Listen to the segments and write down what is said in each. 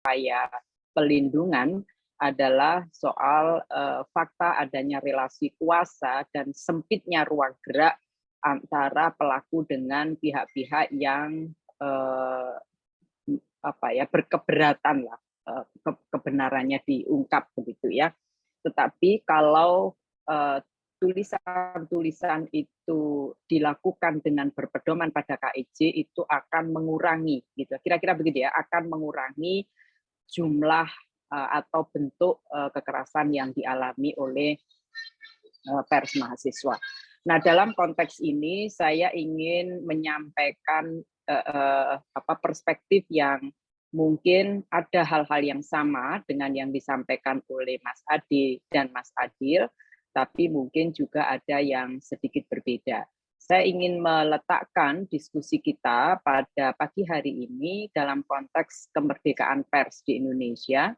upaya pelindungan adalah soal fakta adanya relasi kuasa dan sempitnya ruang gerak antara pelaku dengan pihak-pihak yang berkeberatan lah kebenarannya diungkap begitu ya. Tetapi kalau tulisan-tulisan itu dilakukan dengan berpedoman pada KIJ itu akan mengurangi gitu. Kira-kira begitu ya, akan mengurangi jumlah atau bentuk kekerasan yang dialami oleh pers mahasiswa. Nah, dalam konteks ini saya ingin menyampaikan perspektif yang mungkin ada hal-hal yang sama dengan yang disampaikan oleh Mas Ade dan Mas Adil, tapi mungkin juga ada yang sedikit berbeda. Saya ingin meletakkan diskusi kita pada pagi hari ini dalam konteks kemerdekaan pers di Indonesia,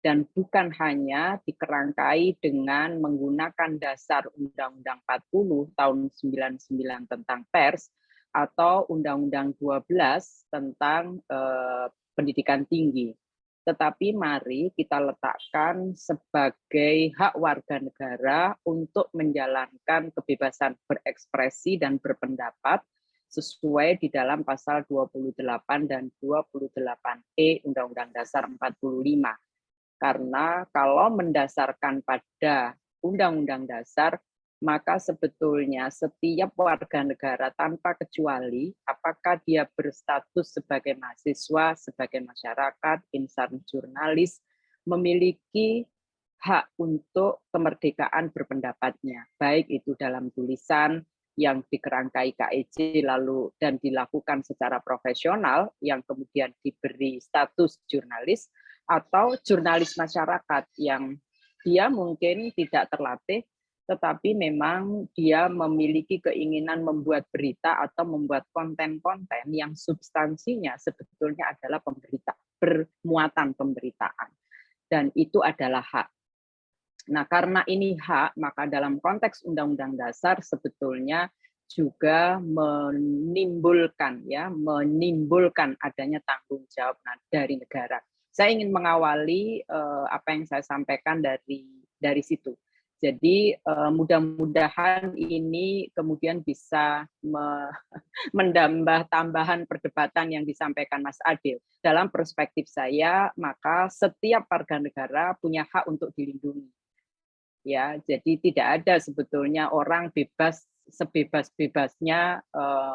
dan bukan hanya dikerangkai dengan menggunakan dasar Undang-Undang 40 tahun 99 tentang pers atau Undang-Undang 12 tentang pendidikan tinggi. Tetapi mari kita letakkan sebagai hak warga negara untuk menjalankan kebebasan berekspresi dan berpendapat sesuai di dalam pasal 28 dan 28E Undang-Undang Dasar 45. Karena kalau mendasarkan pada Undang-Undang Dasar, maka sebetulnya setiap warga negara tanpa kecuali, apakah dia berstatus sebagai mahasiswa, sebagai masyarakat, insan jurnalis, memiliki hak untuk kemerdekaan berpendapatnya, baik itu dalam tulisan yang dikerangkai KIJ lalu dan dilakukan secara profesional yang kemudian diberi status jurnalis, atau jurnalis masyarakat yang dia mungkin tidak terlatih tetapi memang dia memiliki keinginan membuat berita atau membuat konten-konten yang substansinya sebetulnya adalah bermuatan pemberitaan. Dan itu adalah hak. Nah, karena ini hak, maka dalam konteks Undang-Undang Dasar sebetulnya juga menimbulkan adanya tanggung jawab dari negara. Saya ingin mengawali apa yang saya sampaikan dari situ. Jadi mudah-mudahan ini kemudian bisa menambah tambahan perdebatan yang disampaikan Mas Adil. Dalam perspektif saya, maka setiap warga negara punya hak untuk dilindungi. Ya, jadi tidak ada sebetulnya orang bebas sebebas-bebasnya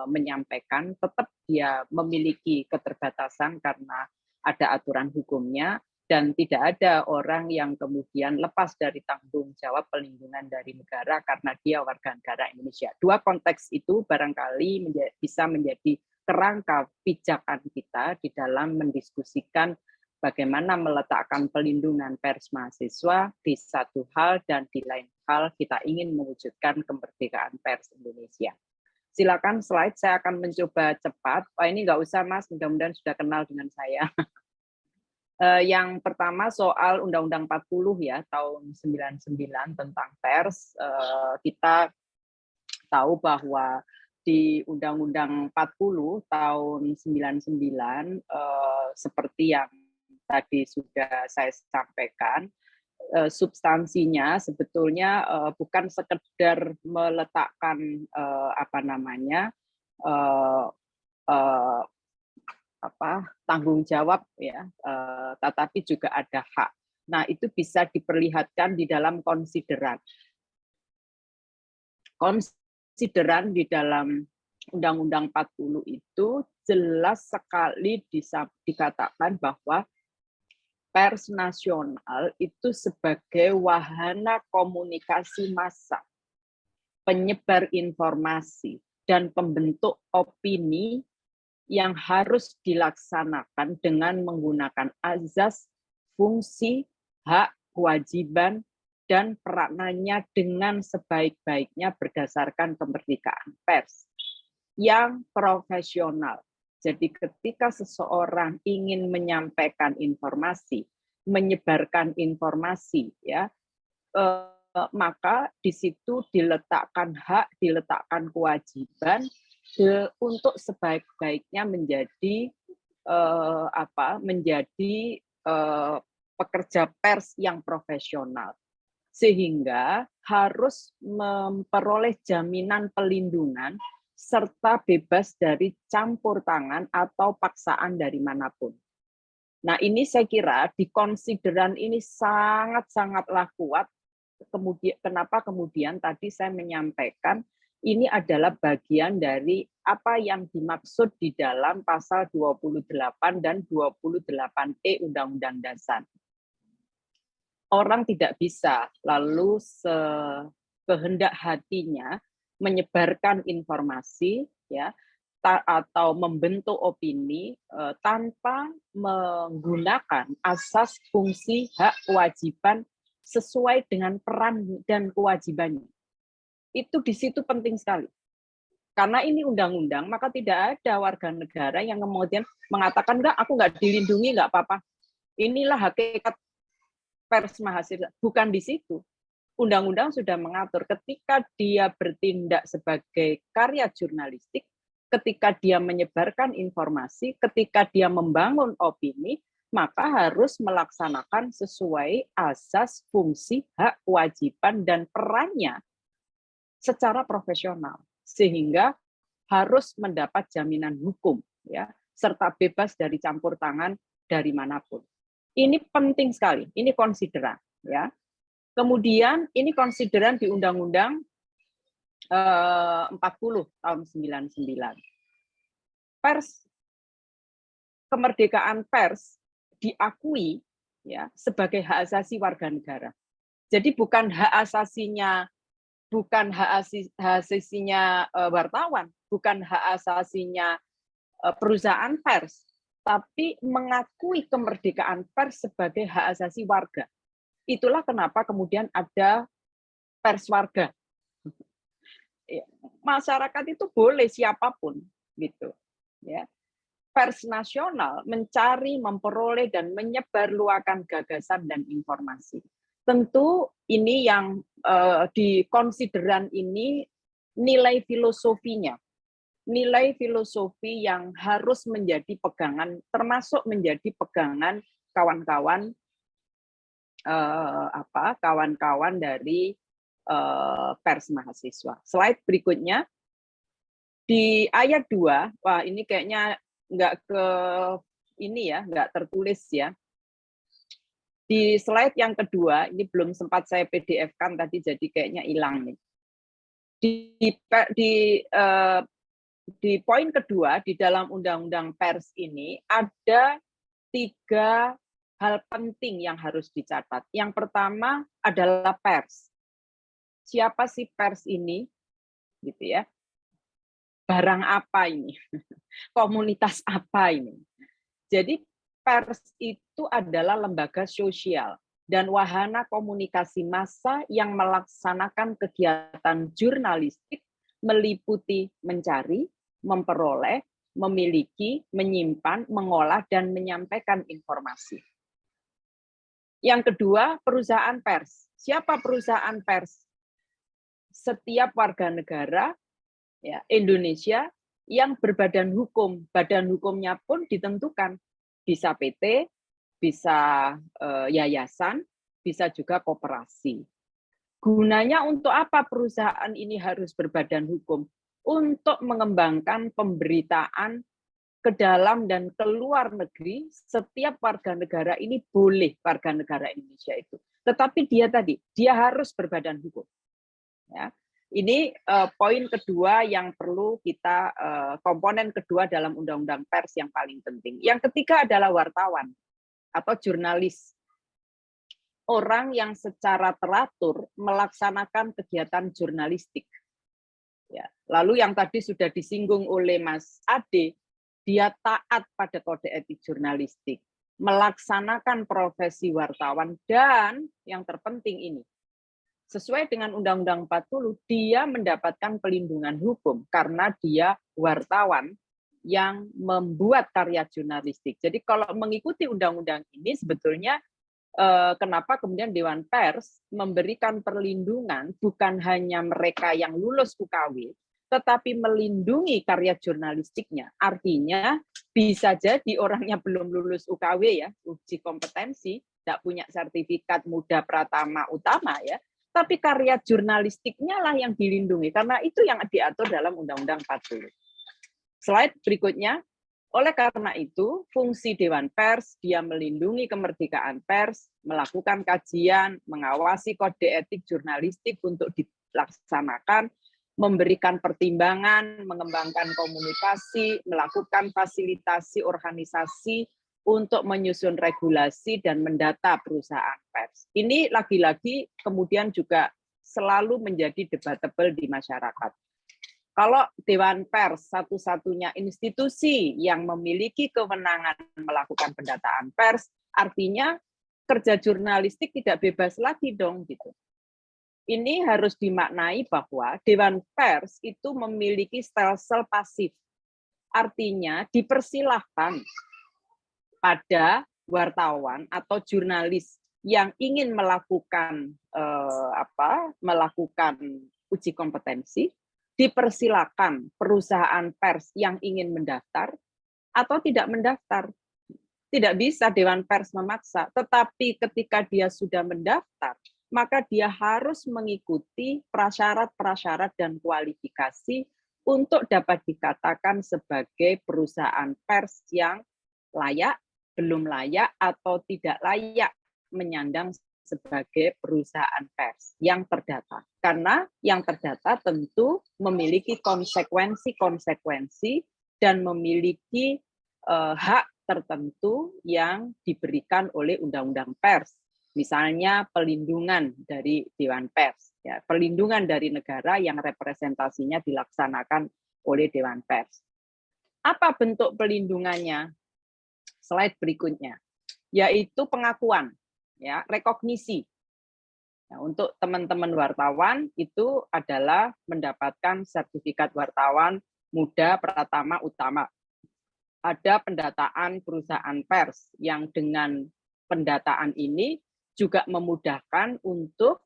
menyampaikan, tetap dia memiliki keterbatasan karena ada aturan hukumnya. Dan tidak ada orang yang kemudian lepas dari tanggung jawab pelindungan dari negara karena dia warga negara Indonesia. Dua konteks itu barangkali bisa menjadi kerangka pijakan kita di dalam mendiskusikan bagaimana meletakkan pelindungan pers mahasiswa di satu hal dan di lain hal kita ingin mewujudkan kemerdekaan pers Indonesia. Silakan slide, saya akan mencoba cepat. Oh, ini nggak usah Mas, mudah-mudahan sudah kenal dengan saya. Yang pertama soal Undang-Undang 40 ya tahun 99 tentang pers, kita tahu bahwa di Undang-Undang 40 tahun 99 seperti yang tadi sudah saya sampaikan, substansinya sebetulnya bukan sekedar meletakkan tanggung jawab ya, tetapi juga ada hak. Nah, itu bisa diperlihatkan di dalam konsideran. Konsideran di dalam Undang-Undang 40 itu jelas sekali dikatakan bahwa pers nasional itu sebagai wahana komunikasi massa, penyebar informasi, dan pembentuk opini yang harus dilaksanakan dengan menggunakan azas, fungsi, hak, kewajiban, dan peranannya dengan sebaik-baiknya berdasarkan kemerdekaan pers yang profesional. Jadi ketika seseorang ingin menyampaikan informasi, menyebarkan informasi, ya, maka di situ diletakkan hak, diletakkan kewajiban untuk sebaik-baiknya menjadi pekerja pers yang profesional, sehingga harus memperoleh jaminan pelindungan serta bebas dari campur tangan atau paksaan dari manapun. Nah, ini saya kira di konsideran ini sangat-sangatlah kuat. Kemudian kenapa kemudian tadi saya menyampaikan ini adalah bagian dari apa yang dimaksud di dalam pasal 28 dan 28E Undang-Undang Dasar. Orang tidak bisa lalu sekehendak hatinya menyebarkan informasi ya atau membentuk opini tanpa menggunakan asas fungsi hak kewajiban sesuai dengan peran dan kewajibannya. Itu di situ penting sekali. Karena ini undang-undang, maka tidak ada warga negara yang kemudian mengatakan, enggak, aku nggak dilindungi, nggak apa-apa. Inilah hakikat pers mahasiswa. Bukan di situ. Undang-undang sudah mengatur ketika dia bertindak sebagai karya jurnalistik, ketika dia menyebarkan informasi, ketika dia membangun opini, maka harus melaksanakan sesuai asas fungsi hak kewajiban dan perannya secara profesional, sehingga harus mendapat jaminan hukum ya, serta bebas dari campur tangan dari manapun. Ini penting sekali, ini konsideran ya. Kemudian ini konsideran di Undang-Undang 40 tahun 99. Pers, kemerdekaan pers diakui ya sebagai hak asasi warga negara. Jadi bukan hak asasinya wartawan, bukan hak asasinya perusahaan pers, tapi mengakui kemerdekaan pers sebagai hak asasi warga. Itulah kenapa kemudian ada pers warga. Masyarakat itu boleh siapapun gitu ya. Pers nasional mencari, memperoleh dan menyebarluaskan gagasan dan informasi. Tentu ini yang di konsideran ini nilai filosofinya. Nilai filosofi yang harus menjadi pegangan, termasuk menjadi pegangan kawan-kawan kawan-kawan dari pers mahasiswa. Slide berikutnya. Di ayat 2, wah ini kayaknya nggak tertulis ya. Di slide yang kedua, ini belum sempat saya PDF-kan tadi, jadi kayaknya hilang nih. Di poin kedua, di dalam Undang-Undang Pers ini, ada 3 hal penting yang harus dicatat. Yang pertama adalah pers. Siapa sih pers ini? Gitu ya. Barang apa ini? Komunitas apa ini? Jadi pers itu adalah lembaga sosial dan wahana komunikasi massa yang melaksanakan kegiatan jurnalistik meliputi mencari, memperoleh, memiliki, menyimpan, mengolah, dan menyampaikan informasi. Yang kedua, perusahaan pers. Siapa perusahaan pers? Setiap warga negara ya, Indonesia yang berbadan hukum. Badan hukumnya pun ditentukan. Bisa PT, bisa yayasan, bisa juga koperasi. Gunanya untuk apa perusahaan ini harus berbadan hukum? Untuk mengembangkan pemberitaan ke dalam dan ke luar negeri, setiap warga negara ini boleh warga negara Indonesia itu. Tetapi dia harus berbadan hukum. Ya. Ini poin kedua yang perlu kita, komponen kedua dalam Undang-Undang Pers yang paling penting. Yang ketiga adalah wartawan atau jurnalis. Orang yang secara teratur melaksanakan kegiatan jurnalistik. Ya. Lalu yang tadi sudah disinggung oleh Mas Ade, dia taat pada kode etik jurnalistik, melaksanakan profesi wartawan, dan yang terpenting ini, sesuai dengan Undang-Undang 40, dia mendapatkan pelindungan hukum karena dia wartawan yang membuat karya jurnalistik. Jadi kalau mengikuti undang-undang ini sebetulnya kenapa kemudian Dewan Pers memberikan perlindungan bukan hanya mereka yang lulus UKW, tetapi melindungi karya jurnalistiknya. Artinya bisa jadi orangnya belum lulus UKW ya, uji kompetensi, tidak punya sertifikat muda pratama utama ya, tapi karya jurnalistiknya lah yang dilindungi, karena itu yang diatur dalam Undang-Undang 40. Slide berikutnya. Oleh karena itu, fungsi Dewan Pers, dia melindungi kemerdekaan pers, melakukan kajian, mengawasi kode etik jurnalistik untuk dilaksanakan, memberikan pertimbangan, mengembangkan komunikasi, melakukan fasilitasi organisasi untuk menyusun regulasi dan mendata perusahaan pers. Ini lagi-lagi kemudian juga selalu menjadi debatable di masyarakat. Kalau Dewan Pers satu-satunya institusi yang memiliki kewenangan melakukan pendataan pers, artinya kerja jurnalistik tidak bebas lagi dong gitu. Ini harus dimaknai bahwa Dewan Pers itu memiliki stelsel pasif. Artinya dipersilahkan pada wartawan atau jurnalis yang ingin melakukan melakukan uji kompetensi, dipersilakan perusahaan pers yang ingin mendaftar atau tidak mendaftar. Tidak bisa Dewan Pers memaksa, tetapi ketika dia sudah mendaftar, maka dia harus mengikuti prasyarat-prasyarat dan kualifikasi untuk dapat dikatakan sebagai perusahaan pers yang layak, belum layak, atau tidak layak menyandang sebagai perusahaan pers yang terdata. Karena yang terdata tentu memiliki konsekuensi-konsekuensi dan memiliki hak tertentu yang diberikan oleh Undang-Undang Pers. Misalnya pelindungan dari Dewan Pers, ya, pelindungan dari negara yang representasinya dilaksanakan oleh Dewan Pers. Apa bentuk pelindungannya? Slide berikutnya, yaitu pengakuan. Ya, rekognisi. Nah, untuk teman-teman wartawan itu adalah mendapatkan sertifikat wartawan muda pratama utama. Ada pendataan perusahaan pers yang dengan pendataan ini juga memudahkan untuk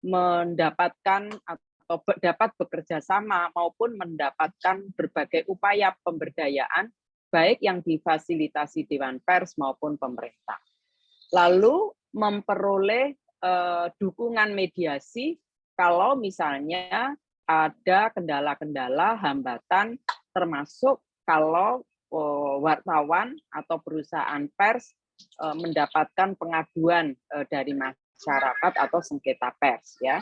mendapatkan atau dapat bekerja sama maupun mendapatkan berbagai upaya pemberdayaan baik yang difasilitasi Dewan Pers maupun pemerintah. Lalu memperoleh dukungan mediasi kalau misalnya ada kendala-kendala, hambatan, termasuk kalau wartawan atau perusahaan pers mendapatkan pengaduan dari masyarakat atau sengketa pers, ya.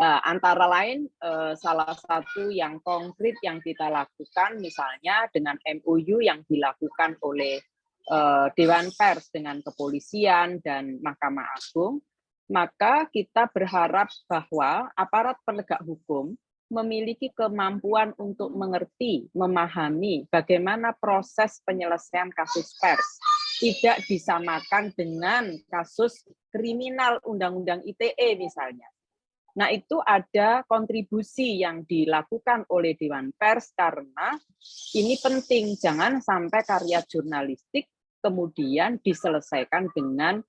Antara lain salah satu yang konkret yang kita lakukan misalnya dengan MOU yang dilakukan oleh Dewan Pers dengan kepolisian dan Mahkamah Agung, maka kita berharap bahwa aparat penegak hukum memiliki kemampuan untuk mengerti, memahami bagaimana proses penyelesaian kasus pers tidak disamakan dengan kasus kriminal Undang-Undang ITE misalnya. Nah, itu ada kontribusi yang dilakukan oleh Dewan Pers karena ini penting, jangan sampai karya jurnalistik kemudian diselesaikan dengan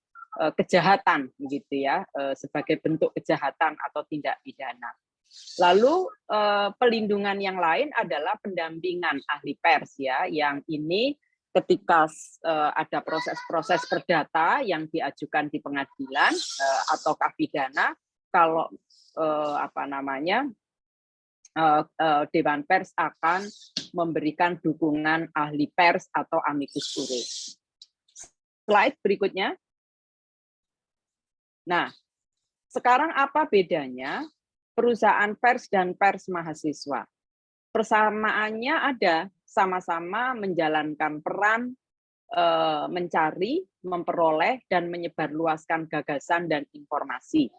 kejahatan, begitu ya, sebagai bentuk kejahatan atau tindak pidana. Lalu pelindungan yang lain adalah pendampingan ahli pers ya, yang ini ketika ada proses-proses perdata yang diajukan di pengadilan ataukah pidana, kalau Dewan Pers akan memberikan dukungan ahli pers atau amicus curiae. Slide berikutnya. Nah, sekarang apa bedanya perusahaan pers dan pers mahasiswa? Persamaannya ada, sama-sama menjalankan peran mencari, memperoleh, dan menyebarluaskan gagasan dan informasi.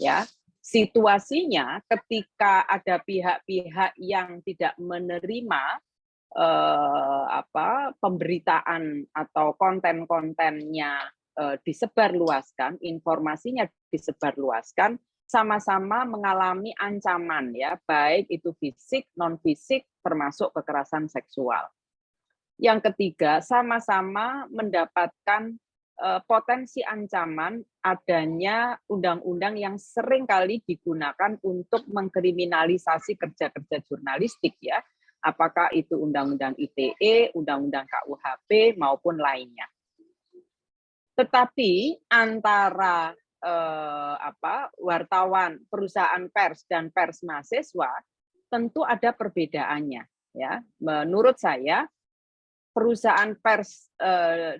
Ya, situasinya ketika ada pihak-pihak yang tidak menerima pemberitaan atau konten-kontennya disebarluaskan, informasinya disebarluaskan, sama-sama mengalami ancaman ya, baik itu fisik, non fisik, termasuk kekerasan seksual. Yang ketiga, sama-sama mendapatkan potensi ancaman adanya undang-undang yang sering kali digunakan untuk mengkriminalisasi kerja-kerja jurnalistik ya, apakah itu Undang-Undang ITE, Undang-Undang KUHP maupun lainnya. Tetapi antara wartawan, perusahaan pers dan pers mahasiswa tentu ada perbedaannya ya. Menurut saya perusahaan pers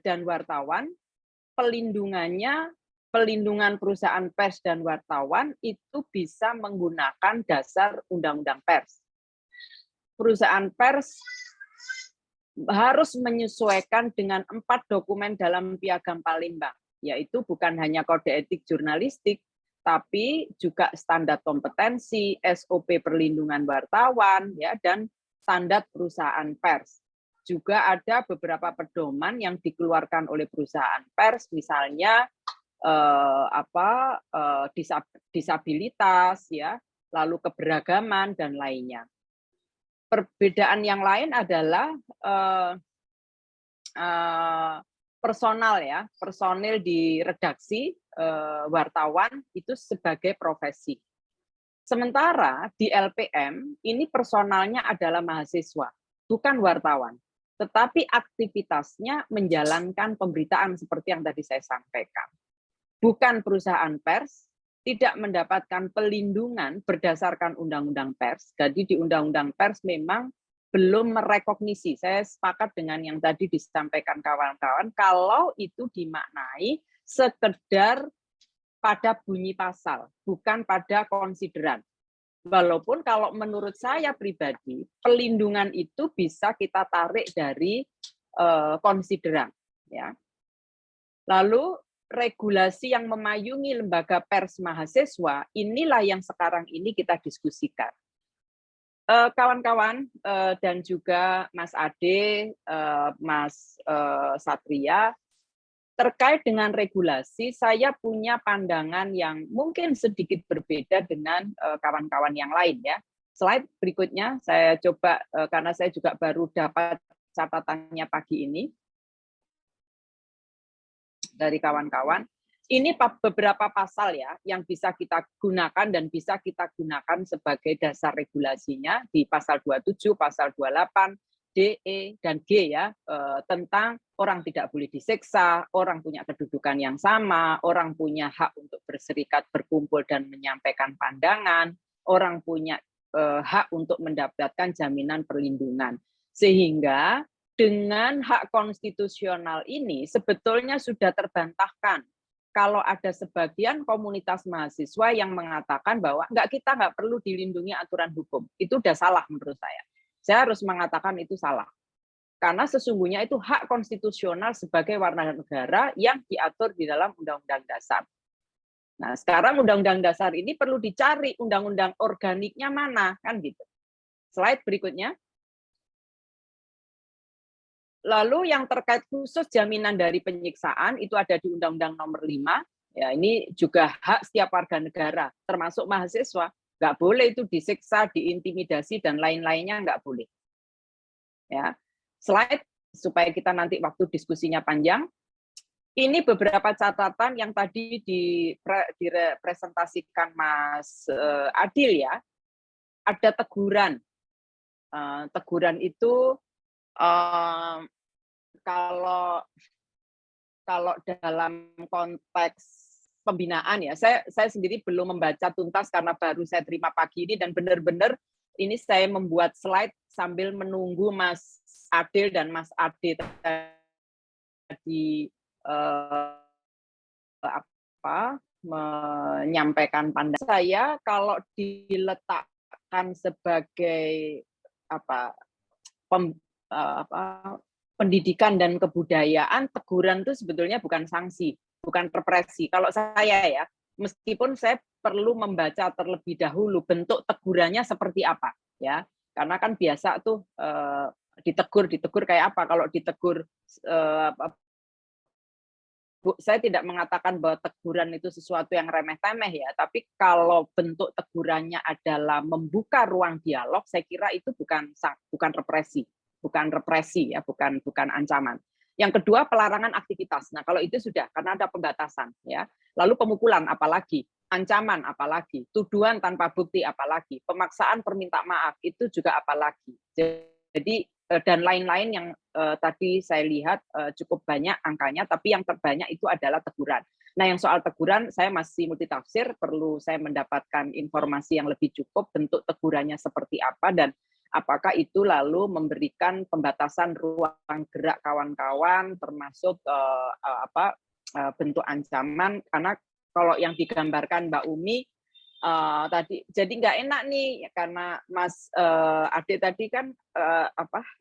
dan wartawan pelindungan perusahaan pers dan wartawan itu bisa menggunakan dasar undang-undang pers. Perusahaan pers harus menyesuaikan dengan 4 dokumen dalam Piagam Palembang, yaitu bukan hanya kode etik jurnalistik, tapi juga standar kompetensi, SOP perlindungan wartawan, ya, dan standar perusahaan pers. Juga ada beberapa pedoman yang dikeluarkan oleh perusahaan pers, misalnya disabilitas, ya, lalu keberagaman dan lainnya. Perbedaan yang lain adalah personal ya, personil di redaksi wartawan itu sebagai profesi. Sementara di LPM ini personalnya adalah mahasiswa, bukan wartawan. Tetapi aktivitasnya menjalankan pemberitaan seperti yang tadi saya sampaikan. Bukan perusahaan pers, tidak mendapatkan pelindungan berdasarkan undang-undang pers. Jadi di undang-undang pers memang belum merekognisi. Saya sepakat dengan yang tadi disampaikan kawan-kawan, kalau itu dimaknai sekedar pada bunyi pasal, bukan pada konsideran. Walaupun kalau menurut saya pribadi, pelindungan itu bisa kita tarik dari konsideran. Ya. Lalu regulasi yang memayungi lembaga pers mahasiswa, inilah yang sekarang ini kita diskusikan. Kawan-kawan dan juga Mas Ade, Mas Satria, terkait dengan regulasi, saya punya pandangan yang mungkin sedikit berbeda dengan kawan-kawan yang lain ya. Slide berikutnya saya coba, karena saya juga baru dapat catatannya pagi ini dari kawan-kawan. Ini beberapa pasal ya yang bisa kita gunakan dan bisa kita gunakan sebagai dasar regulasinya di pasal 27, pasal 28, D, E, dan G ya, tentang orang tidak boleh disiksa, orang punya kedudukan yang sama, orang punya hak untuk berserikat, berkumpul, dan menyampaikan pandangan, orang punya hak untuk mendapatkan jaminan perlindungan. Sehingga dengan hak konstitusional ini sebetulnya sudah terbantahkan kalau ada sebagian komunitas mahasiswa yang mengatakan bahwa kita nggak perlu dilindungi aturan hukum. Itu udah salah menurut saya. Saya harus mengatakan itu salah. Karena sesungguhnya itu hak konstitusional sebagai warga negara yang diatur di dalam Undang-Undang Dasar. Nah, sekarang Undang-Undang Dasar ini perlu dicari undang-undang organiknya mana, kan gitu. Slide berikutnya. Lalu yang terkait khusus jaminan dari penyiksaan itu ada di Undang-Undang Nomor 5. Ya, ini juga hak setiap warga negara, termasuk mahasiswa. Nggak boleh itu disiksa, diintimidasi, dan lain-lainnya nggak boleh. Ya, slide supaya kita nanti waktu diskusinya panjang. Ini beberapa catatan yang tadi dipresentasikan Mas Adil ya. Ada teguran. Teguran itu kalau dalam konteks pembinaan ya, saya sendiri belum membaca tuntas karena baru saya terima pagi ini dan benar-benar ini saya membuat slide sambil menunggu Mas Adil dan Mas Ade tadi menyampaikan pandangan saya. Kalau diletakkan sebagai pendidikan dan kebudayaan, teguran itu sebetulnya bukan sanksi, bukan represi. Kalau saya ya, meskipun saya perlu membaca terlebih dahulu bentuk tegurannya seperti apa, ya, karena kan biasa tuh ditegur kayak apa. Kalau ditegur, saya tidak mengatakan bahwa teguran itu sesuatu yang remeh-temeh ya, tapi kalau bentuk tegurannya adalah membuka ruang dialog, saya kira itu bukan represi ya, bukan ancaman. Yang kedua, pelarangan aktivitas. Nah, kalau itu sudah karena ada pembatasan, ya. Lalu pemukulan apalagi, ancaman apalagi, tuduhan tanpa bukti apalagi, pemaksaan perminta maaf itu juga apalagi. Jadi dan lain-lain yang tadi saya lihat cukup banyak angkanya, tapi yang terbanyak itu adalah teguran. Nah, yang soal teguran saya masih multitafsir, perlu saya mendapatkan informasi yang lebih cukup, bentuk tegurannya seperti apa, dan apakah itu lalu memberikan pembatasan ruang gerak kawan-kawan, termasuk bentuk ancaman, karena kalau yang digambarkan Mbak Umi tadi, jadi nggak enak nih, karena Mas Ade tadi kan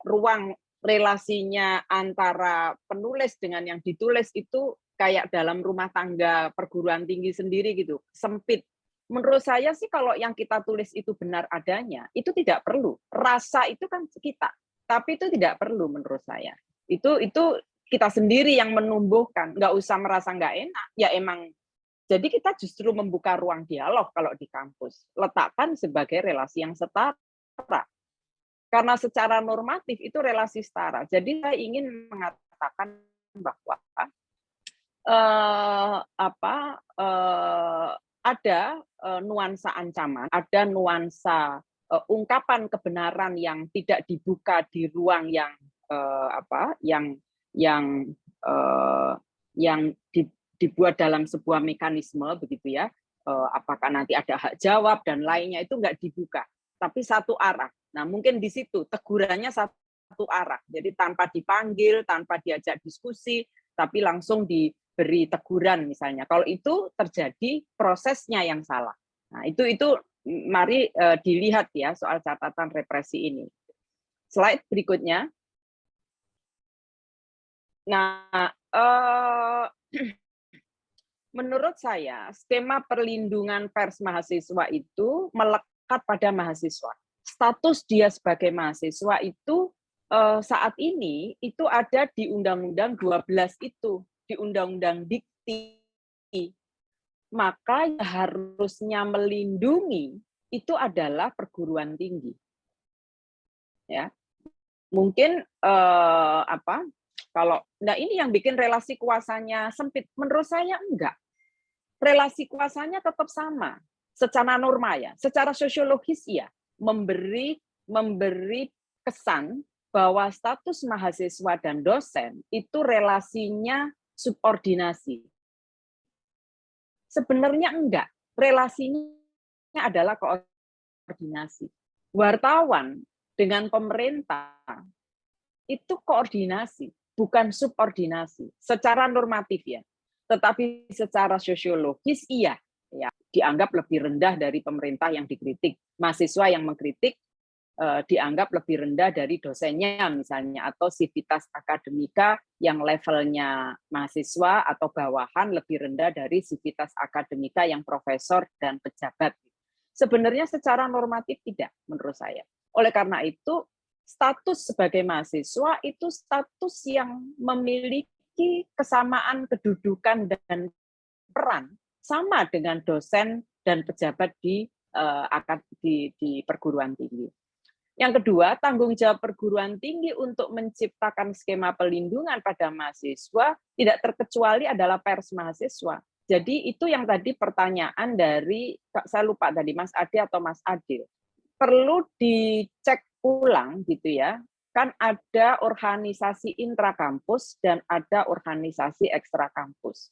ruang relasinya antara penulis dengan yang ditulis itu kayak dalam rumah tangga perguruan tinggi sendiri gitu, sempit. Menurut saya sih kalau yang kita tulis itu benar adanya, itu tidak perlu. Rasa itu kan kita, tapi itu tidak perlu menurut saya. Itu kita sendiri yang menumbuhkan, nggak usah merasa nggak enak. Ya emang, jadi kita justru membuka ruang dialog kalau di kampus. Letakkan sebagai relasi yang setara. Karena secara normatif itu relasi setara. Jadi saya ingin mengatakan bahwa ada nuansa ancaman, ada nuansa ungkapan kebenaran yang tidak dibuka di ruang yang dibuat dalam sebuah mekanisme begitu ya. Apakah nanti ada hak jawab dan lainnya, itu nggak dibuka, tapi satu arah. Nah, mungkin di situ tegurannya satu arah. Jadi tanpa dipanggil, tanpa diajak diskusi, tapi langsung diberi teguran misalnya. Kalau itu terjadi prosesnya yang salah. Nah, itu mari dilihat ya soal catatan represi ini. Slide berikutnya. Nah, menurut saya skema perlindungan pers mahasiswa itu melekat pada mahasiswa. Status dia sebagai mahasiswa itu saat ini itu ada di Undang-Undang 12 itu, di Undang-Undang Dikti. Maka yang harusnya melindungi itu adalah perguruan tinggi. Ya. Mungkin nah ini yang bikin relasi kuasanya sempit. Menurut saya enggak. Relasi kuasanya tetap sama secara norma ya, secara sosiologis ya, memberi kesan bahwa status mahasiswa dan dosen itu relasinya subordinasi. Sebenarnya enggak, relasinya adalah koordinasi. Wartawan dengan pemerintah itu koordinasi, bukan subordinasi secara normatif ya. Tetapi secara sosiologis iya, ya, dianggap lebih rendah dari pemerintah yang dikritik. Mahasiswa yang mengkritik dianggap lebih rendah dari dosennya misalnya, atau sivitas akademika yang levelnya mahasiswa atau bawahan lebih rendah dari sivitas akademika yang profesor dan pejabat. Sebenarnya secara normatif tidak menurut saya. Oleh karena itu, status sebagai mahasiswa itu status yang memiliki kesamaan kedudukan dan peran sama dengan dosen dan pejabat di perguruan tinggi. Yang kedua, tanggung jawab perguruan tinggi untuk menciptakan skema pelindungan pada mahasiswa tidak terkecuali adalah pers mahasiswa. Jadi itu yang tadi pertanyaan dari, saya lupa tadi Mas Ade atau Mas Adil, perlu dicek ulang gitu ya. Kan ada organisasi intrakampus dan ada organisasi ekstrakampus.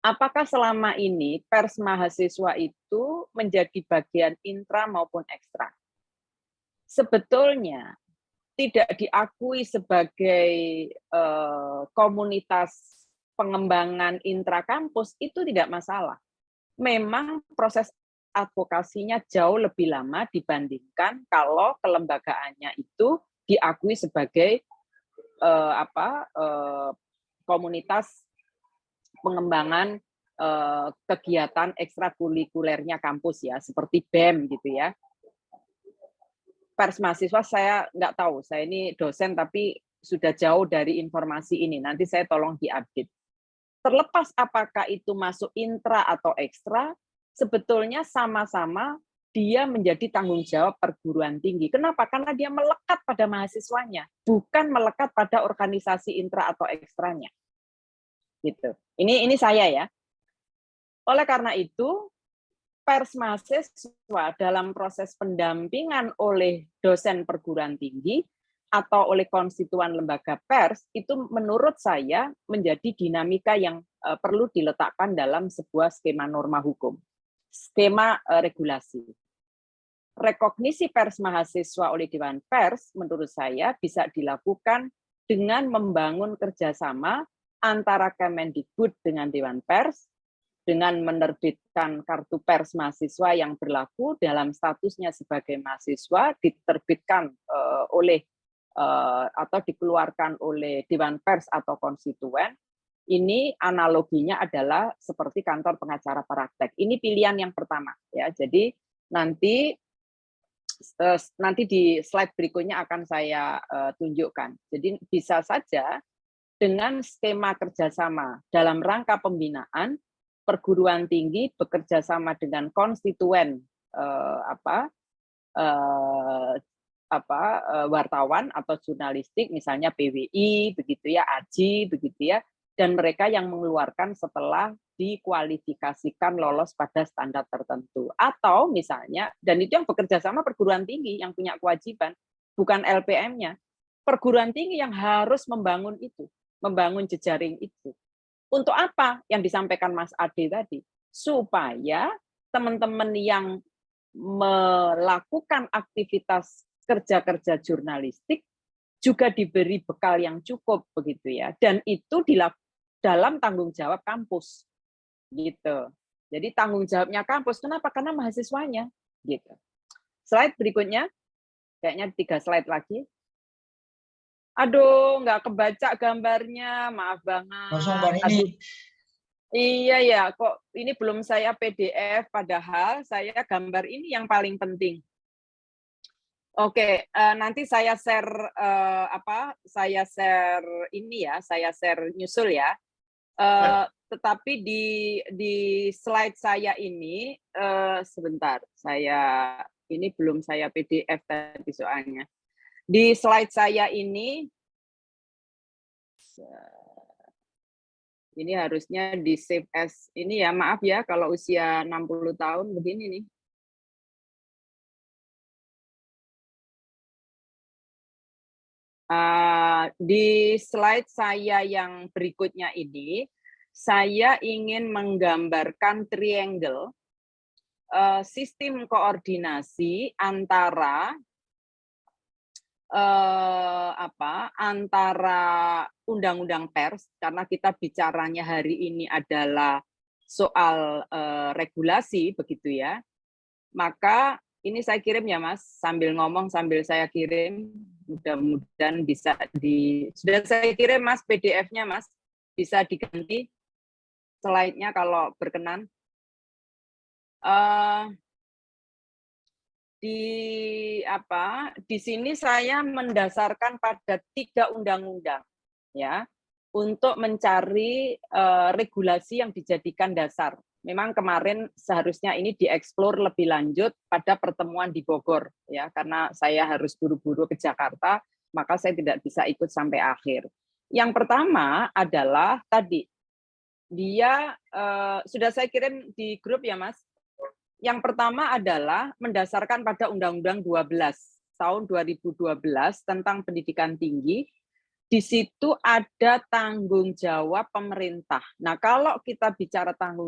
Apakah selama ini pers mahasiswa itu menjadi bagian intra maupun ekstra? Sebetulnya tidak diakui sebagai komunitas pengembangan intrakampus itu tidak masalah. Memang proses advokasinya jauh lebih lama dibandingkan kalau kelembagaannya itu diakui sebagai komunitas pengembangan kegiatan ekstrakurikulernya kampus ya, seperti BEM gitu ya. Pers mahasiswa saya nggak tahu, saya ini dosen tapi sudah jauh dari informasi ini, nanti saya tolong diupdate. Terlepas apakah itu masuk intra atau ekstra, sebetulnya sama-sama dia menjadi tanggung jawab perguruan tinggi. Kenapa? Karena dia melekat pada mahasiswanya, bukan melekat pada organisasi intra atau ekstranya. Gitu. Ini saya ya. Oleh karena itu, pers mahasiswa dalam proses pendampingan oleh dosen perguruan tinggi atau oleh konstituen lembaga pers itu menurut saya menjadi dinamika yang perlu diletakkan dalam sebuah skema norma hukum, skema regulasi. Rekognisi pers mahasiswa oleh Dewan Pers menurut saya bisa dilakukan dengan membangun kerjasama antara Kemendikbud dengan Dewan Pers, dengan menerbitkan kartu pers mahasiswa yang berlaku dalam statusnya sebagai mahasiswa, diterbitkan oleh atau dikeluarkan oleh Dewan Pers atau konstituen. Ini analoginya adalah seperti kantor pengacara praktek. Ini pilihan yang pertama ya. Jadi nanti di slide berikutnya akan saya tunjukkan. Jadi bisa saja dengan skema kerjasama dalam rangka pembinaan, perguruan tinggi bekerja sama dengan konstituen wartawan atau jurnalistik, misalnya PWI, begitu ya, AJI, begitu ya, dan mereka yang mengeluarkan setelah dikualifikasikan lolos pada standar tertentu. Atau misalnya, dan itu yang bekerja sama perguruan tinggi yang punya kewajiban, bukan LPM-nya. Perguruan tinggi yang harus membangun itu, membangun jejaring itu. Untuk apa yang disampaikan Mas Ade tadi? Supaya teman-teman yang melakukan aktivitas kerja-kerja jurnalistik juga diberi bekal yang cukup begitu ya, dan itu dalam tanggung jawab kampus gitu. Jadi tanggung jawabnya kampus. Kenapa? Karena mahasiswanya gitu. Slide berikutnya, kayaknya 3 slide lagi. Aduh, nggak kebaca gambarnya, maaf banget. Kosong Mbak Nini. Aduh. Iya ya, kok ini belum saya PDF, padahal saya gambar ini yang paling penting. Oke, nanti saya share saya share ini ya, saya share nyusul ya. Tetapi di slide saya ini sebentar, ini belum saya PDF tadi soalnya. Di slide saya ini harusnya di save as ini ya, maaf ya kalau usia 60 tahun begini nih. Di slide saya yang berikutnya ini, saya ingin menggambarkan triangle sistem koordinasi antara antara undang-undang pers, karena kita bicaranya hari ini adalah soal regulasi begitu ya. Maka ini saya kirim ya Mas, sambil ngomong sambil saya kirim, mudah-mudahan bisa sudah saya kirim Mas PDF-nya Mas, bisa diganti slide-nya kalau berkenan. Di sini saya mendasarkan pada 3 undang-undang ya untuk mencari regulasi yang dijadikan dasar. Memang kemarin seharusnya ini dieksplor lebih lanjut pada pertemuan di Bogor ya, karena saya harus buru-buru ke Jakarta, maka saya tidak bisa ikut sampai akhir. Yang pertama adalah tadi dia sudah saya kirim di grup ya Mas. Yang pertama adalah mendasarkan pada Undang-Undang 12 tahun 2012 tentang pendidikan tinggi. Di situ ada tanggung jawab pemerintah. Nah, kalau kita bicara tanggung